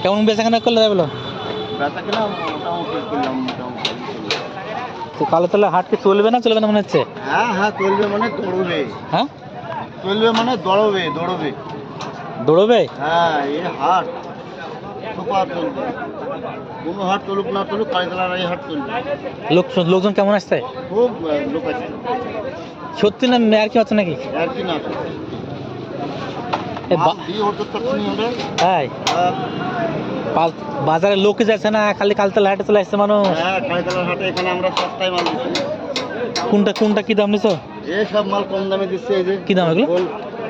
কেমন বেচাকেনা করলে যাবে? বেচা কিনা মোটামুটি করলাম, মোটামুটি। তো কালোতলা হাট কি চলবে না চলবে না মনে হচ্ছে? হ্যাঁ হ্যাঁ, চলবে মানে দৌড়বে। হ্যাঁ, চলবে মানে দৌড়বে, দৌড়বে। দৌড়বে। হ্যাঁ, এই হাট সুপার চলবে। কোনো হাট চলুক না চলুক, কালীতলার এই হাট চলবে। লোকজন কেমন আসছে? খুব লোক আছে। সত্যি না আর কি হচ্ছে নাকি? আর কি না তাই বাজারে লোকে যাচ্ছে না, খালি কালতলা হাটে চলে আসছে মানুষ। হ্যাঁ, কালীতলার হাটে এখানে আমরা সস্তায় মাল দিচ্ছি। কোনটা কি দাম নিছো? এই সব মাল কম দামে দিচ্ছে। এই যে কি দাম এগুলো?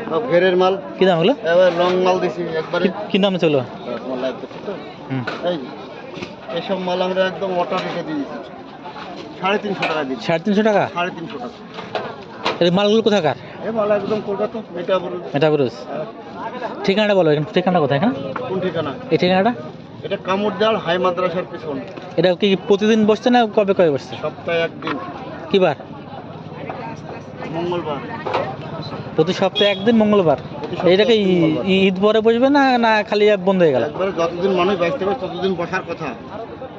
সব ঘেরের মাল। কি দাম এগুলো? এবার লং মাল দিছি একবারে। কি দামে চলো? এইসব মাল আমরা একদম অটো রেটে দিয়ে দিচ্ছি, 350 টাকা দিচ্ছি। 350 টাকা? 350 টাকা। এই মালগুলো কোথাকার? এই মাল একদম কলকাতা মেটাবুরুজ। ঠিকানাটা বলো, ঠিকানা কোথায়? এখানে কোন ঠিকানা? এই ঠিকানাটা? এটা কামুরজাল হাই মাদ্রাসার পিছন। এটা কি প্রতিদিন বসছে না কবে বসছে? সপ্তাহে একদিন। কি বার? মঙ্গলবার। প্রতি সপ্তাহে একদিন মঙ্গলবার। এইটাকে ঈদ পরে বসবে না না খালি বন্ধ হয়ে গেল? একবারে যতদিন মানুষ ব্যস্ত হবে ততদিন বসার কথা।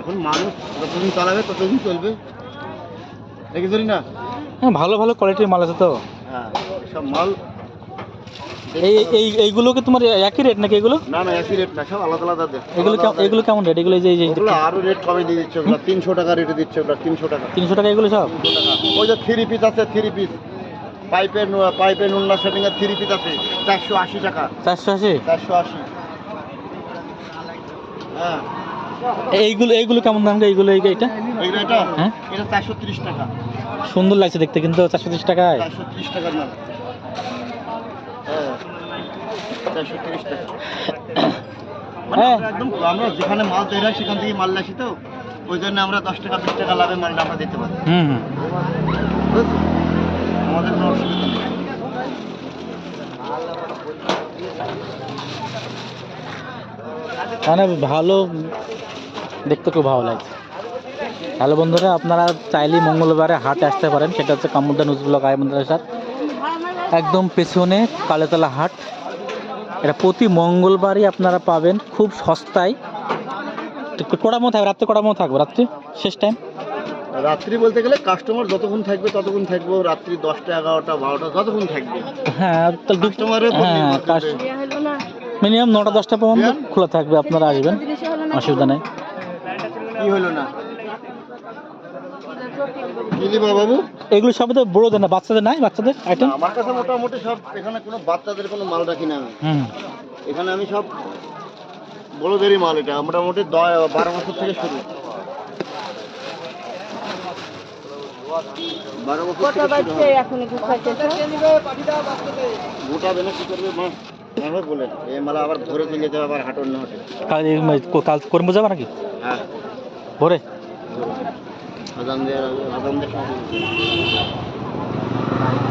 এখন মানুষ যতদিন চালাবে ততদিন চলবে, দেখি ধরি না। হ্যাঁ, ভালো ভালো কোয়ালিটির মাল আছে তো। হ্যাঁ, সব মাল। এইগুলো কি তোমার একই রেট নাকি এগুলো? না না, একই রেট না, সব আলাদা আলাদা রেট। এগুলো কেমন রেট? এগুলো এগুলো আরো রেট কমে দিয়ে দিচ্ছে। ওগুলো 300 টাকা রেটে দিচ্ছে। ওগুলো 300 টাকা। 300 টাকা এগুলো সব? 300 টাকা। ওই যে 3 পিস আছে, 3 পিস পাইপের নুনলা সেটিং এর 3 পিস আছে, 480 টাকা। 480? 480। হ্যাঁ, এইগুলো কেমন দাম? এইগুলো এটা হ্যাঁ, এটা 430 টাকা। সুন্দর লাগছে দেখতে, কিন্তু 430 টাকায়? 430 টাকার মাল। হ্যাঁ, 430 টাকা। মানে একদম আমরা যেখানে মাল তৈরি হয় সেখান থেকে মাল আসি, তো ওই জন্য আমরা 10 টাকা 20 টাকা লাভে মালটা আমরা দিতে পারি। বুঝছো? আমাদের কোনো অসুবিধা নেই। মানে ভালো দেখতে, খুব ভালো লাগছে। হ্যালো বন্ধুরা, আপনারা চাইলে মঙ্গলবারে হাটে আসতে পারেন। সেটা হচ্ছে কামুরদা নজরুল হাই মাদ্রাসার একদম পেছনে কালীতলা হাট। এটা প্রতি মঙ্গলবারই আপনারা পাবেন খুব সস্তায়। কটার মধ্যে থাকবে? রাত্রে কটার মধ্যে থাকবে? রাত্রি শেষ টাইম? রাত্রি বলতে গেলে কাস্টমার যতক্ষণ থাকবে ততক্ষণ থাকবো। রাত্রি 10টা 11টা 12টা যতক্ষণ থাকবে। হ্যাঁ, কাস্টমারের মিনিমাম 9টা 10টা পর্যন্ত খোলা থাকবে। আপনারা আসবেন, অসুবিধা নেই। কি হলো না বাবু? এগুলো সব তো বড়দের না, বাচ্চাদের নাই? বাচ্চাদের আইটেম আমার কাছে মোটামুটি সব। এখানে কোনো বাচ্চাদের কোনো মাল রাখি না আমি। এখানে আমি সব বড়দেরই মাল। এটা মোটামুটি 12 বছর থেকে শুরু। 12 বছর গোটা বেলা কি করবে মা? বলে এই মালা আবার ধরে চলে যেতে হবে, আবার হাট অন্য হাটে। কাল কর্ম যাবে নাকি? হ্যাঁ, ভোরে আজান দিয়ে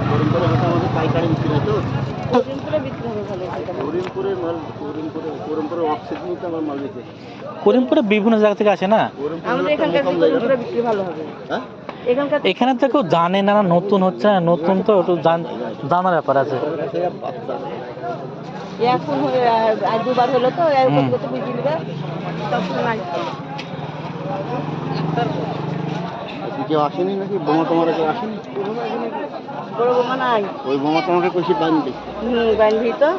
করিমপুরে হাটে আমাদের পাইকারি বিক্রি হয়। তো করিমপুরে অক্সিজেন আমার মাল দিতে। করিমপুরে বিভিন্ন জায়গা থেকে আসে না? এখানে তো কেউ জানে না, নতুন হচ্ছে না, নতুন তো একটু জানার ব্যাপার আছে। এখন দুবার হলো তো, কেউ আসেনি নাকি? বোমা তোমার কেউ আসেনি? বড় বোমা নাই। ওই বোমা তোমাকে কইছি বাঁধবি। বাঁধবি তো।